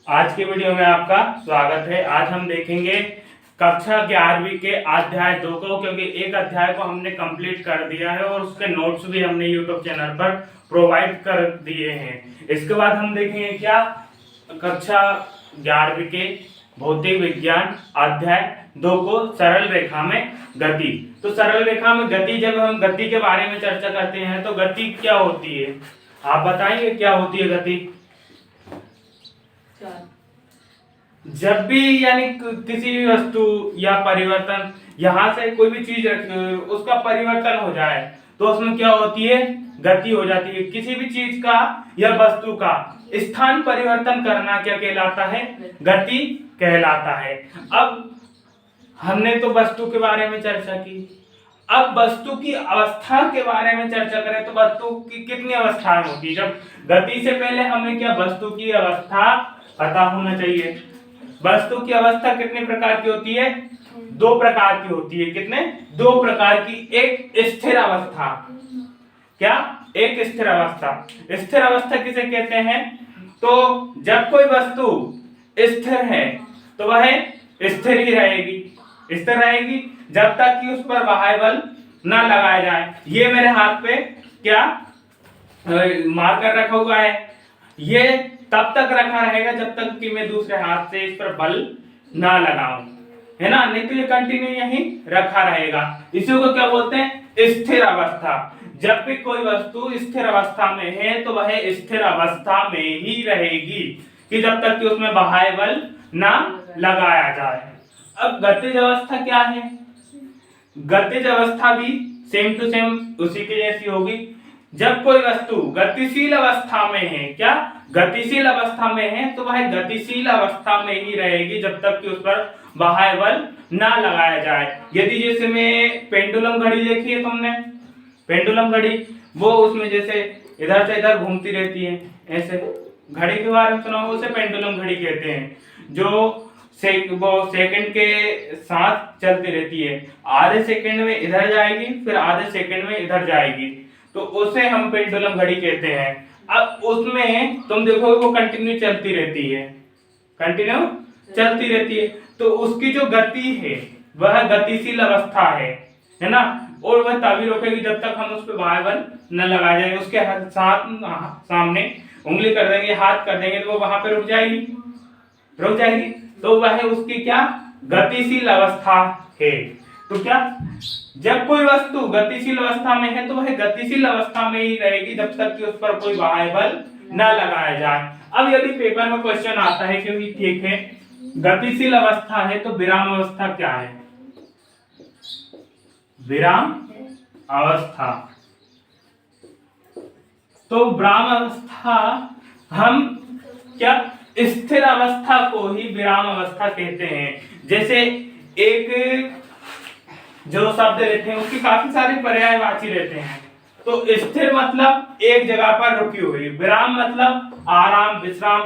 आज के वीडियो में आपका स्वागत है। आज हम देखेंगे कक्षा 11वीं के अध्याय 2 को, क्योंकि एक अध्याय को हमने कंप्लीट कर दिया है और उसके नोट्स भी हमने यूट्यूब चैनल पर प्रोवाइड कर दिए हैं। इसके बाद हम देखेंगे क्या कक्षा 11वीं के भौतिक विज्ञान अध्याय 2 को सरल रेखा में गति। तो सरल रेखा में गति, जब हम गति के बारे में चर्चा करते हैं तो गति क्या होती है, आप बताएंगे क्या होती है गति? जब भी यानी किसी भी वस्तु या परिवर्तन, यहां से कोई भी चीज उसका परिवर्तन हो जाए तो उसमें क्या होती है, गति हो जाती है। किसी भी चीज का या वस्तु का स्थान परिवर्तन करना क्या कहलाता है? गति कहलाता है। अब हमने तो वस्तु के बारे में चर्चा की, अब वस्तु की अवस्था के बारे में चर्चा करें तो वस्तु की कितनी अवस्थाएं होती है? जब गति से पहले हमें क्या वस्तु की अवस्था पता होना चाहिए। वस्तु की अवस्था कितने प्रकार की होती है? 2 प्रकार की होती है। कितने? 2 प्रकार की। एक स्थिर अवस्था। क्या? एक स्थिर अवस्था। स्थिर अवस्था किसे कहते हैं? तो जब कोई वस्तु स्थिर है तो वह स्थिर ही रहेगी, स्थिर रहेगी जब तक कि उस पर बाह्य बल ना लगाया जाए। ये मेरे हाथ पे क्या मार्कर रखा हुआ है, ये तब तक रखा रहेगा जब तक कि मैं दूसरे हाथ से इस पर बल ना लगाऊं, है ना, नहीं तो ये कंटिन्यू यहीं रखा रहेगा। इसी को क्या बोलते हैं? स्थिर अवस्था। जब भी कोई वस्तु स्थिर अवस्था में है तो वह स्थिर अवस्था में ही रहेगी कि जब तक कि उसमें बाह्य बल ना लगाया जाए। अब गतिज अवस्था क्या है? गतिज अवस्था भी सेम टू सेम उसी के जैसी होगी। जब कोई वस्तु गतिशील अवस्था में है, क्या गतिशील अवस्था में है, तो वह गतिशील अवस्था में ही रहेगी जब तक कि उस पर बाह्य बल ना लगाया जाए। यदि जैसे में पेंडुलम घड़ी देखी है तुमने, पेंडुलम घड़ी, वो उसमें जैसे इधर से इधर घूमती रहती है, ऐसे घड़ी के बारे में सुना हो, उसे पेंडुलम घड़ी कहते हैं। जो वो सेकंड के साथ चलती रहती है, आधे सेकंड में इधर जाएगी फिर आधे सेकंड में इधर जाएगी, तो उसे हम पेंडुलम घड़ी कहते हैं। अब उसमें तुम देखो वो कंटिन्यू चलती रहती है, कंटिन्यू चलती रहती है, तो उसकी जो गति है वह गतिशील अवस्था है ना, और वह तभी रोकेगी जब तक हम उस पर बाह्य बल न लगाए जाएंगे। उसके साथ सामने उंगली कर देंगे, हाथ कर देंगे, तो वो वहां पे रुक जाएगी, रुक जाएगी, तो वह उसकी क्या गतिशील अवस्था है। तो क्या जब कोई वस्तु गतिशील अवस्था में है तो वह गतिशील अवस्था में ही रहेगी जब तक कि उस पर कोई बाह्य बल न लगाया जाए। अब यदि पेपर में क्वेश्चन आता है कि ठीक है गतिशील अवस्था है तो विराम अवस्था क्या है? विराम अवस्था, तो विराम अवस्था हम क्या स्थिर अवस्था को ही विराम अवस्था कहते हैं। जैसे एक जो शब्द रहते हैं उसके काफी सारे पर्यायवाची रहते हैं। तो स्थिर मतलब एक जगह पर रुकी हुई, विराम मतलब आराम विश्राम,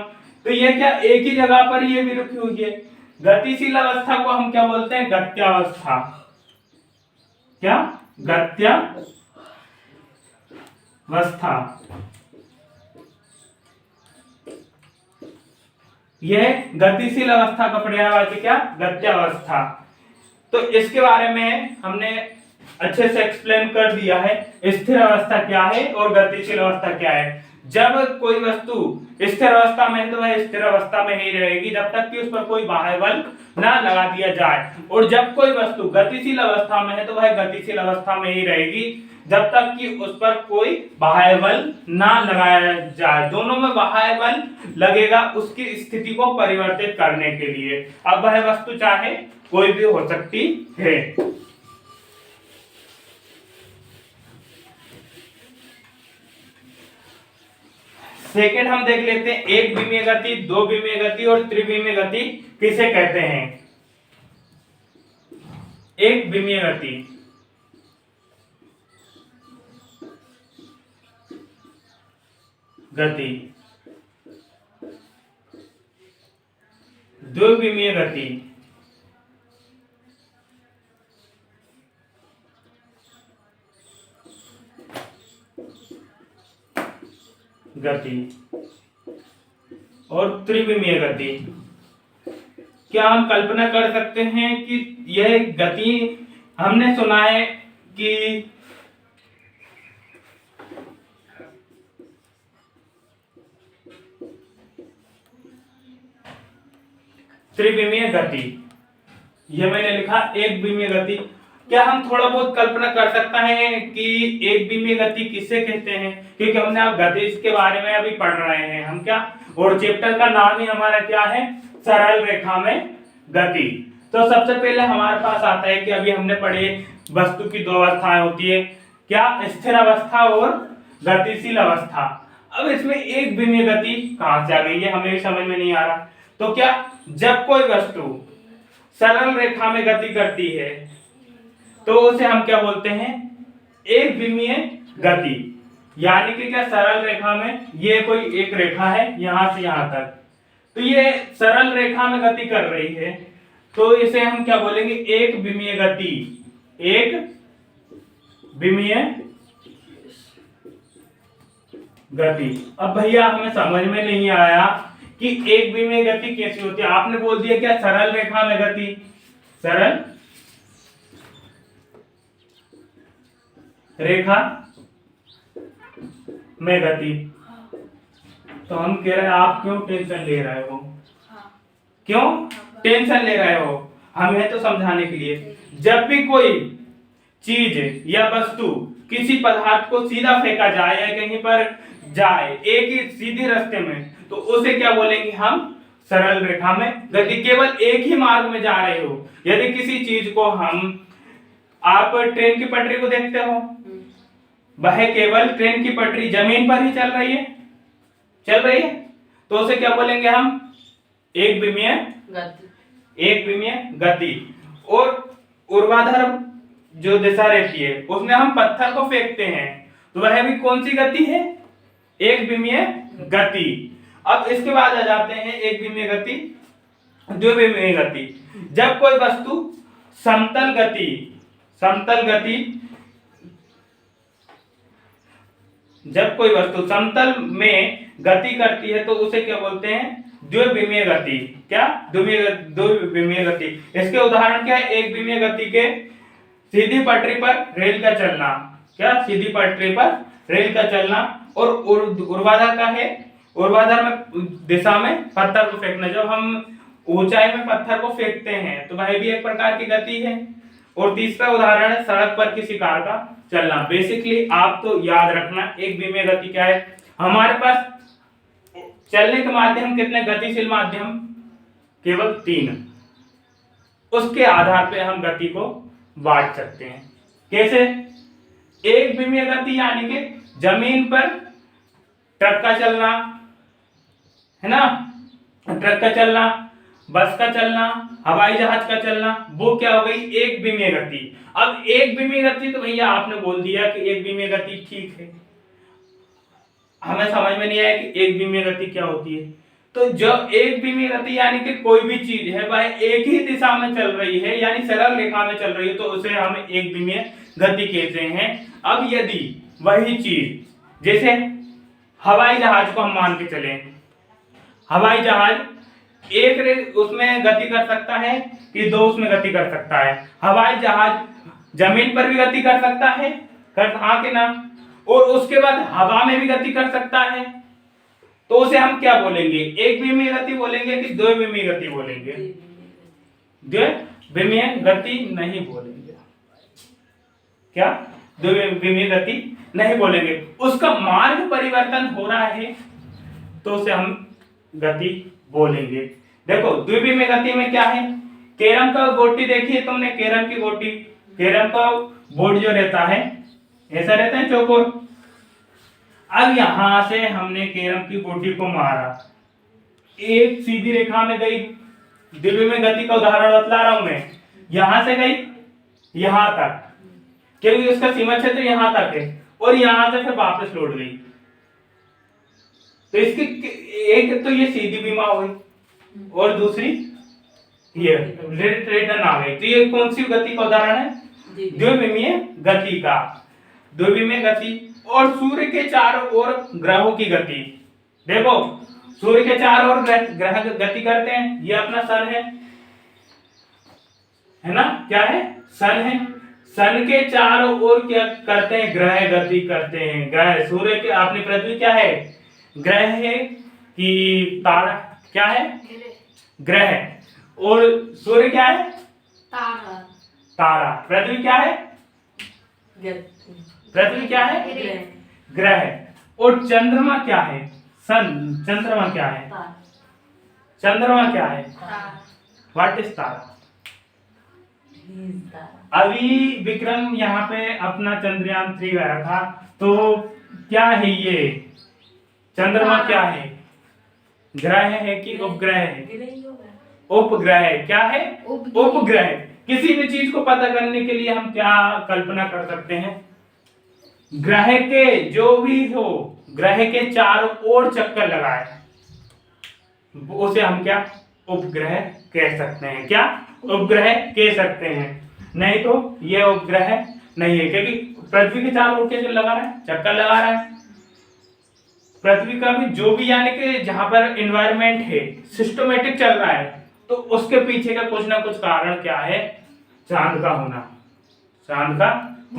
तो ये क्या एक ही जगह पर ये भी रुकी हुई है। गतिशील अवस्था को हम क्या बोलते हैं? गत्यावस्था। क्या? गत्यावस्था। यह गतिशील अवस्था का पर्यायवाची क्या? गत्यावस्था। तो इसके बारे में हमने अच्छे से एक्सप्लेन कर दिया है, स्थिर अवस्था क्या है और गतिशील अवस्था क्या है। जब कोई वस्तु स्थिर अवस्था में है तो वह स्थिर अवस्था में ही रहेगी जब तक कि उस पर कोई बाह्य बल ना लगा दिया जाए, और जब कोई वस्तु गतिशील अवस्था में है तो वह गतिशील अवस्था में ही रहेगी जब तक कि उस पर कोई बाह्य बल ना लगाया जाए। दोनों में बाह्य बल लगेगा उसकी स्थिति को परिवर्तित करने के लिए। अब वह वस्तु चाहे कोई भी हो सकती है। सेकेंड हम देख लेते हैं, एक विमीय गति, 2 विमीय गति और त्रिविमीय गति किसे कहते हैं? एक विमीय गति, गति, 2 विमीय गति, गति और त्रिविमीय गति। क्या हम कल्पना कर सकते हैं कि यह गति, हमने सुना है कि त्रिविमीय गति, यह मैंने लिखा एक विमीय गति। क्या हम थोड़ा बहुत कल्पना कर सकते हैं कि एक विमीय गति किसे कहते हैं, क्योंकि हमने अब गति के बारे में अभी पढ़ रहे हैं हम, क्या, और चैप्टर का नाम ही हमारा क्या है, सरल रेखा में गति। तो सबसे पहले हमारे पास आता है कि अभी हमने पढ़े वस्तु की दो अवस्थाएं होती है, क्या, स्थिर अवस्था और गतिशील अवस्था। अब इसमें एक विमीय गति कहां से आ गई है, हमें भी समझ में नहीं आ रहा। तो क्या, जब कोई वस्तु सरल रेखा में गति करती है तो उसे हम क्या बोलते हैं, एक विमीय गति। यानी कि क्या, सरल रेखा में ये कोई एक रेखा है यहां से यहां तक, तो ये सरल रेखा में गति कर रही है, तो इसे हम क्या बोलेंगे, एक विमीय गति। एक विमीय गति। अब भैया हमें समझ में नहीं आया कि एक विमीय गति कैसी होती है। आपने बोल दिया क्या, सरल रेखा में गति, सरल रेखा में गति। तो हम कह रहे हैं आप क्यों टेंशन ले रहे हो, क्यों टेंशन ले रहे हो, हमें तो समझाने के लिए। जब भी कोई चीज या वस्तु किसी पदार्थ को सीधा फेंका जाए या कहीं पर जाए एक ही सीधे रास्ते में, तो उसे क्या बोलेंगे हम, सरल रेखा में गति। केवल एक ही मार्ग में जा रहे हो। यदि किसी चीज को हम, आप ट्रेन की पटरी को देखते हो, वह केवल ट्रेन की पटरी जमीन पर ही चल रही है, तो उसे क्या बोलेंगे हम, एक विमीय गति। एक विमीय गति। और ऊर्ध्वाधर जो दिशा रहती है उसमें हम पत्थर को फेंकते हैं, तो वह भी कौन सी गति है, एक विमीय गति। अब इसके बाद आ जाते हैं एक विमीय गति, द्विविमीय गति। जब कोई वस्तु समतल गति, जब कोई वस्तु समतल में गति करती है तो उसे क्या बोलते हैं, द्विविमीय गति। क्या, द्विविमीय गति। इसके उदाहरण क्या है, एक विमीय गति के सीधी पटरी पर रेल का चलना, क्या, सीधी पटरी पर रेल का चलना। और ऊर्ध्वाधर का है, ऊर्ध्वाधर में दिशा में पत्थर को फेंकना। जब हम ऊंचाई में पत्थर को फेंकते हैं तो वह भी एक प्रकार की गति है। और तीसरा उदाहरण है सड़क पर किसी कार का चलना। बेसिकली आप तो याद रखना, एक विमीय गति क्या है, हमारे पास चलने के माध्यम कितने, गतिशील माध्यम केवल 3। उसके आधार पे हम गति को बांट सकते हैं। कैसे, एक विमीय गति यानी कि जमीन पर ट्रक का चलना, है ना, ट्रक का चलना, बस का चलना, हवाई जहाज का चलना, वो क्या हो गई, एक विमीय गति। अब एक विमीय गति, तो भैया आपने बोल दिया कि एक विमीय गति ठीक है, हमें समझ में नहीं आया कि एक विमीय गति क्या होती है। तो जब एक विमीय गति यानी कि कोई भी चीज है वह एक ही दिशा में चल रही है, यानी सरल रेखा में चल रही है, तो उसे हम एक विमीय गति कहते हैं। अब यदि वही चीज, जैसे हवाई जहाज को हम मान के चले, हवाई जहाज एक उसमें गति कर सकता है कि दो उसमें गति कर सकता है। हवाई जहाज जमीन पर भी गति कर सकता है, कर हाँ कि ना, और उसके बाद हवा में भी गति कर सकता है, तो उसे हम क्या बोलेंगे, एक विमीय गति बोलेंगे कि द्विविमीय गति बोलेंगे, द्विविमीय गति नहीं बोलेंगे, क्या, द्विविमीय गति नहीं बोलेंगे। उसका मार्ग परिवर्तन हो रहा है तो उसे हम गति बोलेंगे। देखो द्विविमीय गति में क्या है, कैरम का गोटी देखी है तुमने, कैरम की गोटी, कैरम का बोर्ड जो रहता है ऐसा रहता है चौकोर। अब यहां से हमने कैरम की गोटी को मारा, एक सीधी रेखा में गई, द्विविमीय गति का उदाहरण बतला रहा हूं मैं, यहां से गई यहां तक, क्योंकि उसका सीमा क्षेत्र यहां तक है, और यहां से फिर वापस लौट गई। तो इसकी एक तो ये सीधी विमा हुई और दूसरी ये रिटर्न आ गई। तो ये कौन सी गति का उदाहरण है, द्विविमीय गति का, द्विविमीय गति। और सूर्य के चारों ओर ग्रहों की गति, देखो सूर्य के चारों ओर ग्रह गति करते हैं, ये अपना सन है ना, क्या है, सन है। सन के चारों ओर क्या करते हैं, ग्रह गति करते हैं। ग्रह सूर्य के, अपनी पृथ्वी क्या है, ग्रह है कि तारा, क्या है, ग्रह है। और सूर्य क्या है, तारा। तारा। पृथ्वी क्या है, पृथ्वी क्या है, ग्रह है। और चंद्रमा क्या है, सन। चंद्रमा क्या है, चंद्रमा क्या है, व्हाट इज तारा। अभी विक्रम यहाँ पे अपना चंद्रयान 3 गया था, तो क्या है ये, चंद्रमा क्या है, ग्रह है कि उपग्रह है, उपग्रह है। क्या है, उपग्रह। किसी भी चीज को पता करने के लिए हम क्या कल्पना कर सकते हैं, ग्रह के जो भी हो, ग्रह के चारों ओर चक्कर लगाए, उसे हम क्या, उपग्रह कह सकते हैं। क्या, उपग्रह कह सकते हैं। नहीं तो ये उपग्रह नहीं है, क्योंकि पृथ्वी के चारों ओर कैसे लगा रहा है, चक्कर लगा रहा है। पृथ्वी का भी जो भी, यानी कि जहां पर एनवायरनमेंट है, सिस्टमेटिक चल रहा है, तो उसके पीछे का कुछ ना कुछ कारण क्या है, चांद का होना। चांद का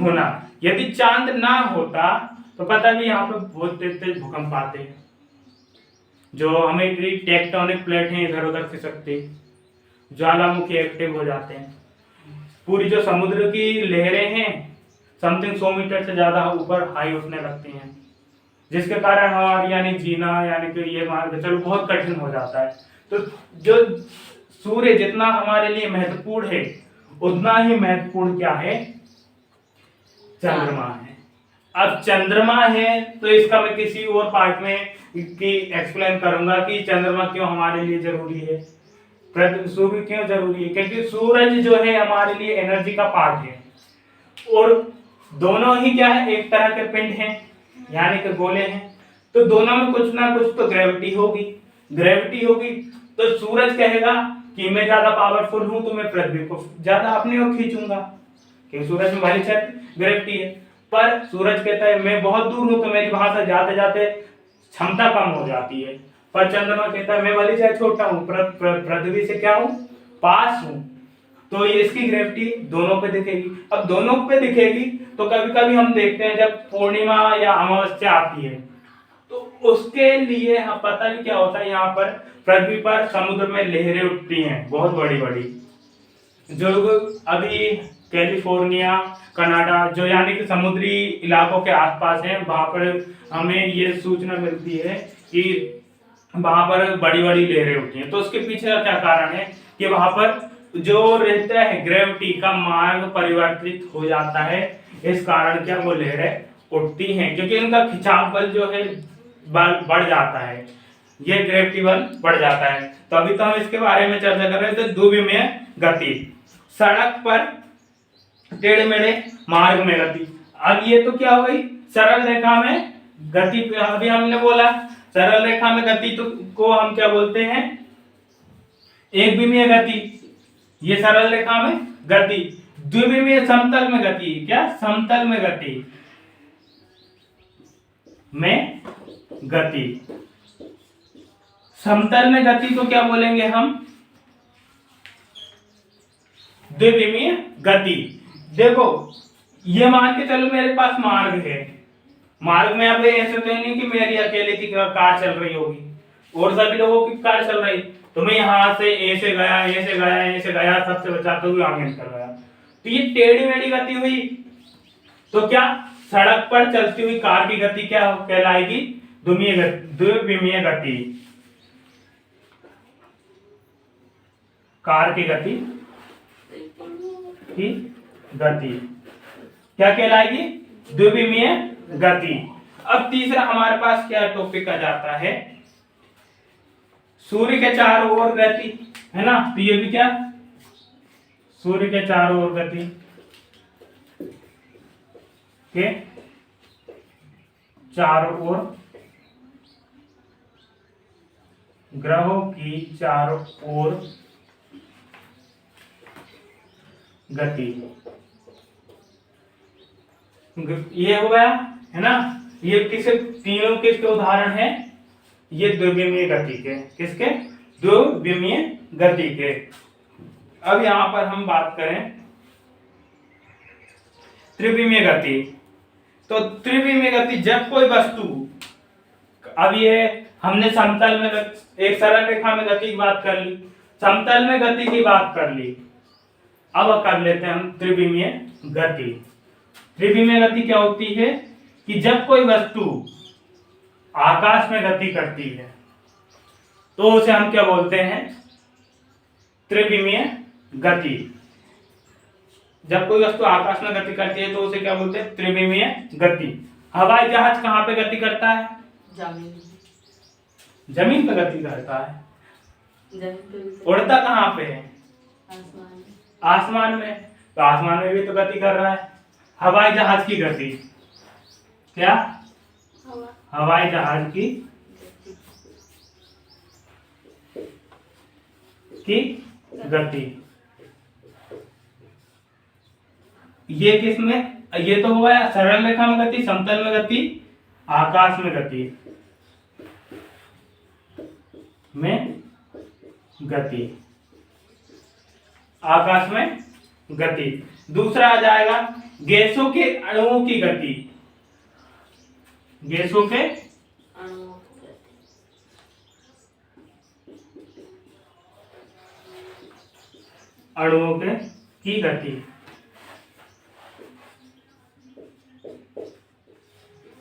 होना। यदि चांद ना होता तो पता नहीं यहाँ पे बहुत तेज भूकंप आते हैं, जो हमें टेक्टोनिक प्लेट हैं इधर उधर खिसकते, ज्वालामुखी एक्टिव हो जाते हैं, पूरी जो समुद्र की लहरें हैं समथिंग 100 मीटर से ज्यादा ऊपर हाई उठने लगती हैं, जिसके कारण हमारी यानी जीना, यानी कि ये मान के चलो बहुत कठिन हो जाता है। तो जो सूर्य जितना हमारे लिए महत्वपूर्ण है, उतना ही महत्वपूर्ण क्या है, चंद्रमा है। अब चंद्रमा है तो इसका मैं किसी और पार्ट में की एक्सप्लेन करूंगा कि चंद्रमा क्यों हमारे लिए जरूरी है, सूर्य क्यों जरूरी है। क्योंकि सूरज जो है हमारे लिए एनर्जी का पार्ट है, और दोनों ही क्या है, एक तरह के पिंड हैं, यानी कि गोले हैं, तो दोनों में कुछ ना कुछ तो ग्रेविटी होगी। ग्रेविटी होगी तो सूरज कहेगा कि मैं ज्यादा पावरफुल हूं, तो मैं पृथ्वी को ज्यादा अपने ओर खींचूंगा, क्योंकि सूरज में वाली ग्रेविटी है। पर सूरज कहता है मैं बहुत दूर हूं, तो मेरी वहां से जाते जाते क्षमता कम हो जाती है। पर चंद्रमा कहता है मैं वाली चाहे छोटा हूं, पृथ्वी से क्या हूं, पास हूं, तो ये इसकी ग्रेविटी दोनों पे दिखेगी। अब दोनों पे दिखेगी तो कभी कभी हम देखते हैं जब पूर्णिमा या अमावस्या आती है, तो उसके लिए हम पता नहीं क्या होता है, यहाँ पर पृथ्वी पर समुद्र में लहरें उठती हैं बहुत बड़ी बड़ी, जो अभी कैलिफोर्निया, कनाडा, जो यानी कि समुद्री इलाकों के आसपास हैं, वहां पर हमें ये सूचना मिलती है कि वहां पर बड़ी बड़ी लहरें उठती हैं। तो उसके पीछे का क्या कारण है कि वहां पर जो रहता है ग्रेविटी का मार्ग परिवर्तित हो जाता है, इस कारण क्या वो लहरें उठती हैं, क्योंकि इनका खिंचाव बल जो है बढ़ जाता है, ये ग्रेविटी बल बढ़ जाता है। तो अभी तो हम इसके बारे में चर्चा कर रहे थे, द्विविमीय गति, सड़क पर टेढ़े मेढ़े मार्ग में गति। अब ये तो क्या हो गई, सरल रेखा में गति। अभी हमने बोला सरल रेखा में गति तो को हम क्या बोलते हैं, एक विमीय गति, ये सरल रेखा में गति। द्विविमीय समतल में गति, क्या, समतल में गति में गति। समतल में गति तो क्या बोलेंगे हम, द्विविमीय गति। देखो ये मान के चलो मेरे पास मार्ग है, मार्ग में अब ऐसे तो नहीं कि मेरी अकेले की कार चल रही होगी और सभी लोगों की कार चल रही, तो मैं यहाँ से ऐसे गया ऐसे गया ऐसे गया, सबसे बचाते हुए आगे निकल गया, तो ये टेढ़ी मेढ़ी गति हुई। तो क्या, सड़क पर चलती हुई कार की गति क्या कहलाएगी, द्विविमीय गति। कार की गति की गति क्या कहलाएगी, द्विविमीय गति। अब तीसरा हमारे पास क्या टॉपिक आ जाता है, सूर्य के चारों ओर गति, है ना, तो ये भी क्या, सूर्य के चारों ओर गति के चारों ओर, ग्रहों की चारों ओर गति, ये हो गया, है ना। ये किसके, तीनों किसके उदाहरण है, ये द्विविमीय गति के, किसके? द्विविमीय गति के। अब यहां पर हम बात करें त्रिविमीय गति। तो त्रिविमीय गति, जब कोई वस्तु, अब ये हमने समतल में एक सरल रेखा में गति की बात कर ली, समतल में गति की बात कर ली, अब कर लेते हैं हम त्रिविमीय गति। त्रिविमीय गति क्या होती है कि जब कोई वस्तु आकाश में गति करती है तो उसे हम क्या बोलते हैं? त्रिविमीय गति। जब कोई वस्तु आकाश में गति करती है तो उसे क्या बोलते हैं? त्रिविमीय गति। हवाई जहाज कहाँ पे गति करता है? जमीन पे गति करता है। उड़ता कहाँ पे है? आसमान में। तो आसमान में भी तो गति कर रहा है। हवाई जहाज की गति क्या? हवाई जहाज की गति। ये किस में? ये तो हुआ है सरल रेखा में गति, समतल में गति, आकाश में गति आकाश में गति। दूसरा आ जाएगा गैसों के अणुओं की गति। गैसों के अणुओं के की गति।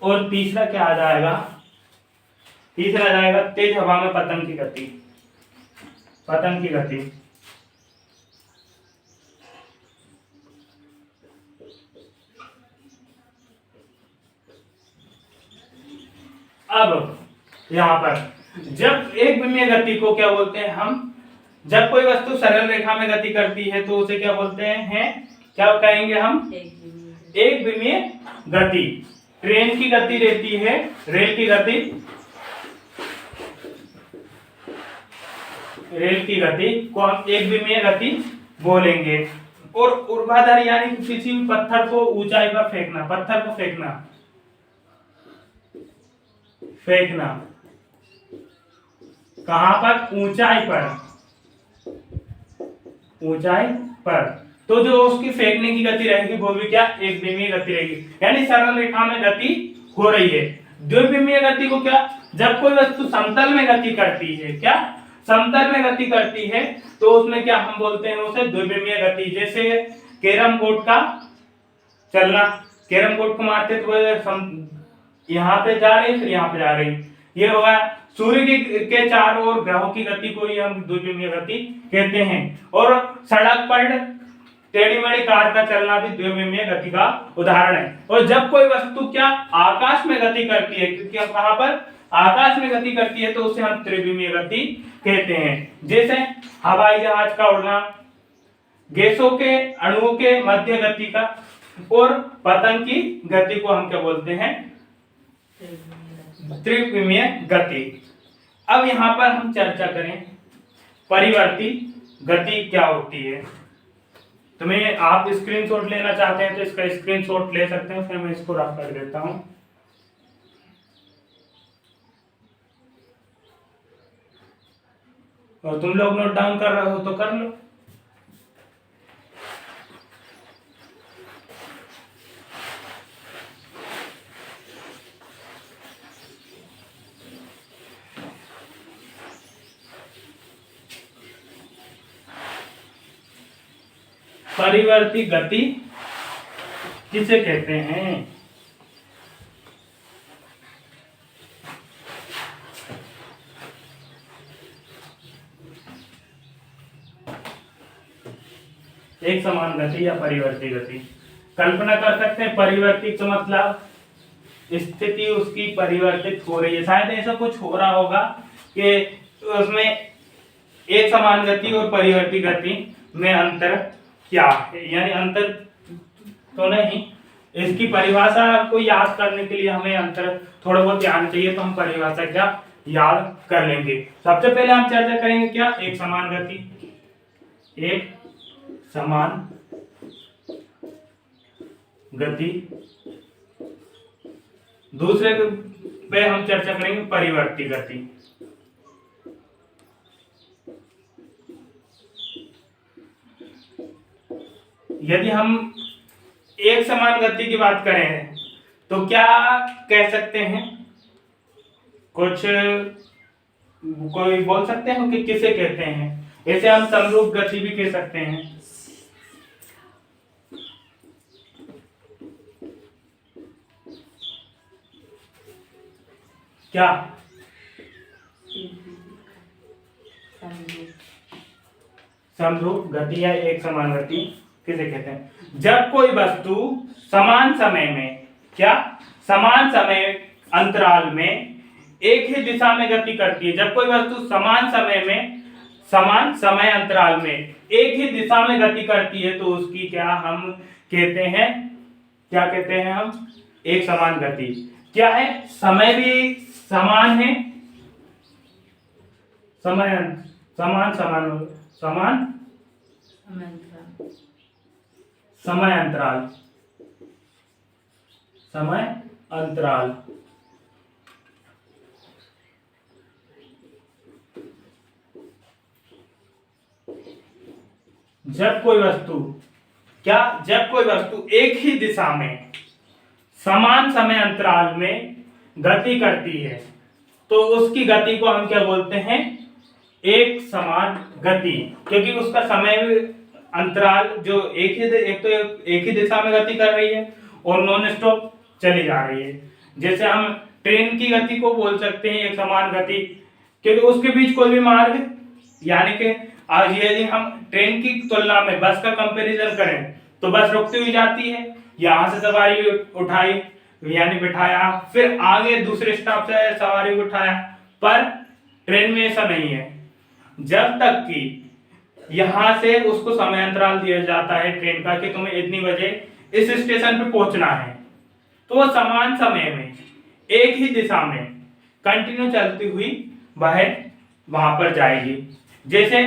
और तीसरा क्या आ जाएगा? तीसरा आ जाएगा तेज हवा में पतंग की गति। पतंग की गति। अब यहां पर जब एक विमीय गति को क्या बोलते हैं हम? जब कोई वस्तु सरल रेखा में गति करती है तो उसे क्या बोलते हैं? क्या कहेंगे हम? एक विमीय गति। ट्रेन की गति रहती है, रेल की गति को हम एक विमीय गति बोलेंगे। और ऊर्ध्वाधर यानी किसी भी पत्थर को ऊंचाई पर फेंकना, पत्थर को फेंकना कहां पर? ऊंचाई पर। तो जो उसकी फेंकने की गति रहेगी वो भी क्या? एक विमीय गति रहेगी। यानी सरल रेखा में गति हो रही है। द्विविमीय गति को क्या? जब कोई वस्तु समतल में गति करती है, क्या? समतल में गति करती है तो उसमें क्या हम बोलते हैं? उसे द्विविमीय गति। जैसे कैरम बोर्ड का चलना, कैरम बोर्ड को मारते तो यहाँ पे जा रही, फिर यहाँ पे जा रही, ये होगा। सूर्य के चारों ओर ग्रहों की गति को ही हम द्विविमीय गति कहते हैं। और सड़क पर टेढ़ी मेढ़ी कार का चलना भी द्विविमीय गति का उदाहरण है। और जब कोई वस्तु क्या? आकाश में गति करती है, क्योंकि हम कहां पर? आकाश में गति करती है, तो उसे हम त्रिविमीय गति कहते हैं। जैसे हवाई जहाज का उड़ना, गैसों के अणुओं के मध्य गति का, और पतंग की गति को हम क्या बोलते हैं? त्रिविमीय गति। अब यहां पर हम चर्चा करें परिवर्ती गति क्या होती है। तो मैं, आप स्क्रीनशॉट लेना चाहते हैं तो इसका स्क्रीनशॉट ले सकते हैं, फिर मैं इसको रफ कर देता हूं। और तुम लोग नोट डाउन कर रहे हो तो कर लो। परिवर्ती गति किसे कहते हैं? एक समान गति या परिवर्ती गति। कल्पना कर सकते हैं परिवर्ती का मतलब स्थिति उसकी परिवर्तित हो रही है। शायद ऐसा कुछ हो रहा होगा कि उसमें एक समान गति और परिवर्ती गति में अंतर क्या है, यानी अंतर तो नहीं, इसकी परिभाषा को याद करने के लिए हमें अंतर थोड़ा बहुत याद चाहिए, तो हम परिभाषा क्या याद कर लेंगे। सबसे पहले हम चर्चा करेंगे क्या? एक समान गति। एक समान गति। दूसरे पे हम चर्चा करेंगे परिवर्ती गति। यदि हम एक समान गति की बात करें तो क्या कह सकते हैं? कुछ कोई बोल सकते हैं कि किसे कहते हैं? ऐसे हम समरूप गति भी कह सकते हैं। क्या? समरूप गति या एक समान गति किसे कहते हैं? जब कोई वस्तु समान समय में, क्या समान समय अंतराल में एक ही दिशा में गति करती है। जब कोई वस्तु समान समय में, समान समय अंतराल में एक ही दिशा में गति करती है तो उसकी क्या हम कहते हैं? क्या कहते हैं हम? एक समान गति। क्या है? समय भी समान है, समय समान समान समान समय अंतराल, समय अंतराल। जब कोई वस्तु, क्या जब कोई वस्तु एक ही दिशा में समान समय अंतराल में गति करती है तो उसकी गति को हम क्या बोलते हैं? एक समान गति। क्योंकि उसका समय अंतराल जो एक ही दिशा में गति कर रही है और नॉन स्टॉप चली जा रही है। जैसे हम ट्रेन की गति को बोल सकते हैं एक समान गति, क्योंकि उसके बीच कोई भी मार्ग, यानी कि आज यदि हम ट्रेन की तुलना में बस का कंपैरिजन करें तो बस रुकती हुई जाती है, यहां से सवारी उठाई यानी बिठाया, फिर आगे दूसरे स्टॉप से सवारी को उठाया। पर ट्रेन में ऐसा नहीं है। जब तक कि यहां से उसको समय अंतराल दिया जाता है ट्रेन का कि तुम्हें इतनी बजे इस स्टेशन पे पहुंचना है, तो वो समान समय में एक ही दिशा में कंटिन्यू चलती हुई वहां पर जाएगी। जैसे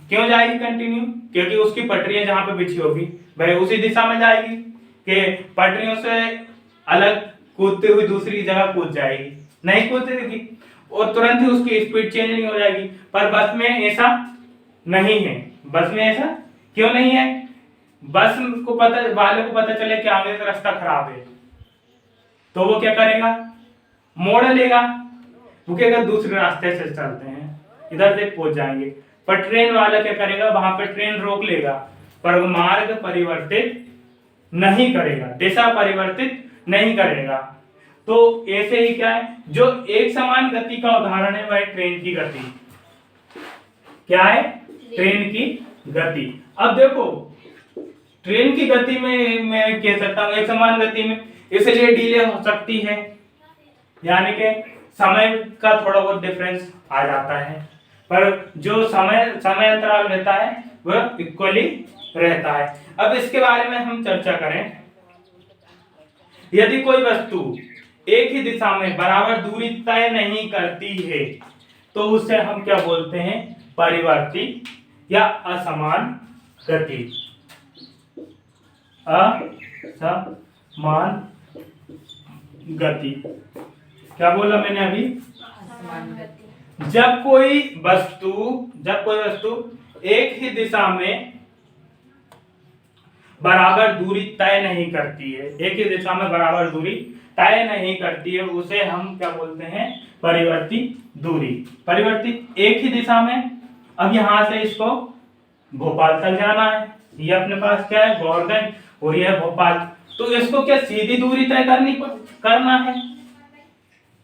क्यों जाएगी कंटिन्यू? क्योंकि उसकी पटरियां जहां पे बिछी होगी वह उसी दिशा में जाएगी, कि पटरियों से अलग कूदते हुए दूसरी जगह कूद जाएगी, नहीं कूदेगी और तुरंत ही उसकी स्पीड चेंज नहीं हो जाएगी। पर बस में ऐसा नहीं है। बस में ऐसा क्यों नहीं है? बस को वाले को पता चले कि आगे का रास्ता खराब है तो वो क्या करेगा? मोड़ लेगा, वो क्या दूसरे रास्ते से चलते हैं, इधर से पहुंच जाएंगे। पर ट्रेन वाला क्या करेगा? वहां पे ट्रेन रोक लेगा पर वो मार्ग परिवर्तित नहीं करेगा, दिशा परिवर्तित नहीं करेगा। तो ऐसे ही क्या है, जो एक समान गति का उदाहरण है वह ट्रेन की गति। क्या है? ट्रेन की गति। अब देखो ट्रेन की गति में मैं कह सकता हूं एक समान गति में इसलिए डिले हो सकती है, यानी कि समय का थोड़ा बहुत डिफरेंस आ जाता है, पर जो समय अंतराल रहता है वह इक्वली रहता है। अब इसके बारे में हम चर्चा करें। यदि कोई वस्तु एक ही दिशा में बराबर दूरी तय नहीं करती है तो उसे हम क्या बोलते हैं? परिवर्ती या असमान गति। असमान गति। क्या बोला मैंने अभी? असमान गति। जब कोई वस्तु एक ही दिशा में बराबर दूरी तय नहीं करती है, एक ही दिशा में बराबर दूरी तय नहीं करती है, उसे हम क्या बोलते हैं? परिवर्ती दूरी। परिवर्ती एक ही दिशा में, अब यहां से इसको भोपाल तक जाना है, ये अपने पास क्या है? गोवर्धन, और यह भोपाल। तो इसको क्या सीधी दूरी तय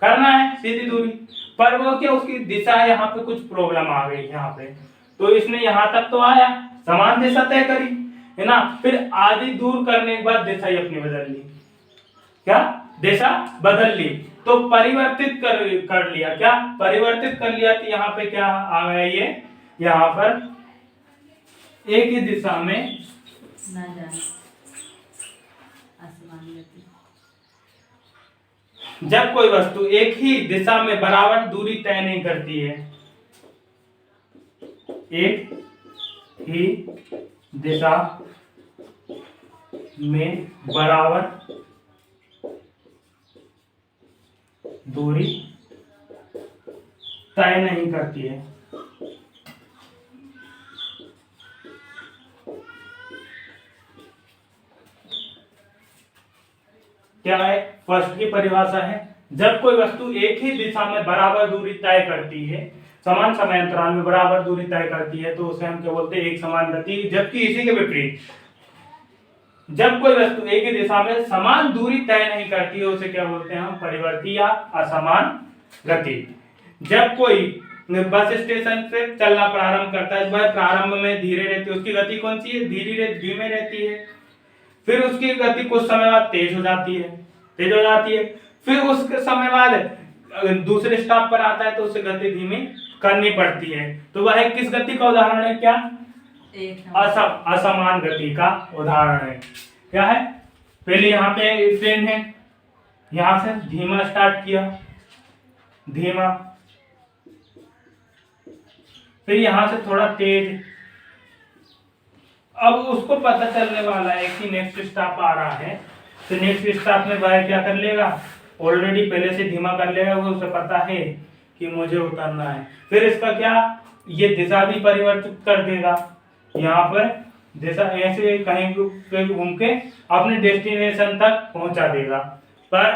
करना है सीधी दूरी, पर वो क्या उसकी दिशा यहाँ पे कुछ प्रॉब्लम आ गई यहाँ पे, तो इसने यहाँ तक तो आया, समान दिशा तय करी है ना, फिर आधी दूर करने के बाद दिशा ही अपनी बदल ली। क्या? दिशा बदल ली, तो परिवर्तित कर लिया। क्या? परिवर्तित कर लिया। तो यहाँ पे क्या आ गया? ये यहाँ पर एक ही दिशा में ना जाना, असमान गति। जब कोई वस्तु एक ही दिशा में बराबर दूरी तय नहीं करती है, एक ही दिशा में बराबर दूरी तय नहीं करती है, क्या है, फर्स्ट की परिभाषा है, जब कोई वस्तु एक ही दिशा में बराबर दूरी तय करती है, समान समय अंतराल में बराबर दूरी तय करती है, तो उसे हम क्या बोलते हैं, एक समान गति। जबकि इसी के विपरीत जब कोई वस्तु एक ही दिशा में समान दूरी तय नहीं करती है, उसे क्या बोलते हैं हम, परिवर्ती या असमान गति। जब कोई बस स्टेशन से चलना प्रारंभ करता है, वह प्रारंभ में धीरे रहती है, उसकी गति कौन सी है, धीमे रहती है। फिर उसकी गति कुछ समय बाद तेज हो जाती है। फिर उसके समय बाद दूसरे स्टॉप पर आता है तो उसे गति धीमी करनी पड़ती है। तो वह किस गति का उदाहरण है, क्या, असमान गति का उदाहरण है। क्या है, पहले यहाँ पे ट्रेन है, यहां से धीमा स्टार्ट किया, धीमा, फिर यहां से थोड़ा तेज। अब उसको पता चलने वाला है कि नेक्स्ट स्टॉप आ रहा है, तो नेक्स्ट स्टॉप में वह क्या कर लेगा, ऑलरेडी पहले से धीमा कर लेगा, वो उसे पता है कि मुझे उतरना है। फिर इसका क्या, ये दिशा भी परिवर्तित कर देगा, यहाँ पर दिशा ऐसे कहीं घूम के अपने डेस्टिनेशन तक पहुंचा देगा। पर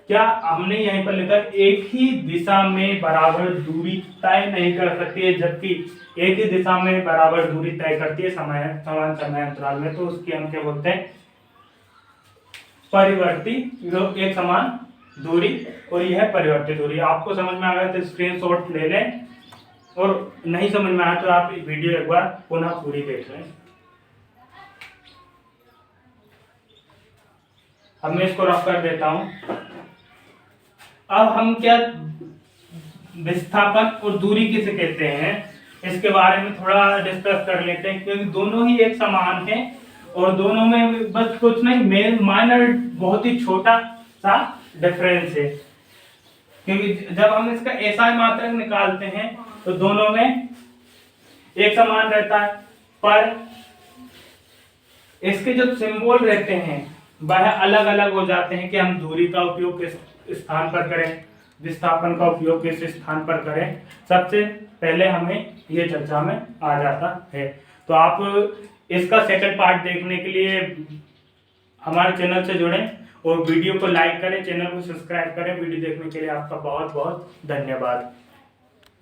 क्या हमने यहीं पर लिखा, एक ही दिशा में बराबर दूरी तय नहीं कर सकती है, जबकि एक ही दिशा में बराबर दूरी तय करती है समान समय अंतराल में, तो उसकी हम क्या बोलते हैं, परिवर्ती, एक समान दूरी, और यह परिवर्ती दूरी। आपको समझ में आ गया तो स्क्रीनशॉट ले लें, और नहीं समझ में आया तो आप वीडियो एक बार पुनः पूरी देख लें। अब मैं इसको रफ कर देता हूं। अब हम क्या, विस्थापन और दूरी किसे कहते हैं, इसके बारे में थोड़ा डिस्कस कर लेते हैं, क्योंकि दोनों ही एक समान है और दोनों में बस कुछ नहीं, माइनर बहुत ही छोटा सा डिफरेंस है। क्योंकि जब हम इसका एसआई मात्रक निकालते हैं तो दोनों में एक समान रहता है, पर इसके जो सिंबल रहते हैं वह अलग अलग हो जाते हैं कि हम दूरी का उपयोग किस स्थान पर करें, विस्थापन का उपयोग किस स्थान पर करें, सबसे पहले हमें ये चर्चा में आ जाता है। तो आप इसका सेकंड पार्ट देखने के लिए हमारे चैनल से जुड़ें और वीडियो को लाइक करें, चैनल को सब्सक्राइब करें। वीडियो देखने के लिए आपका बहुत बहुत धन्यवाद।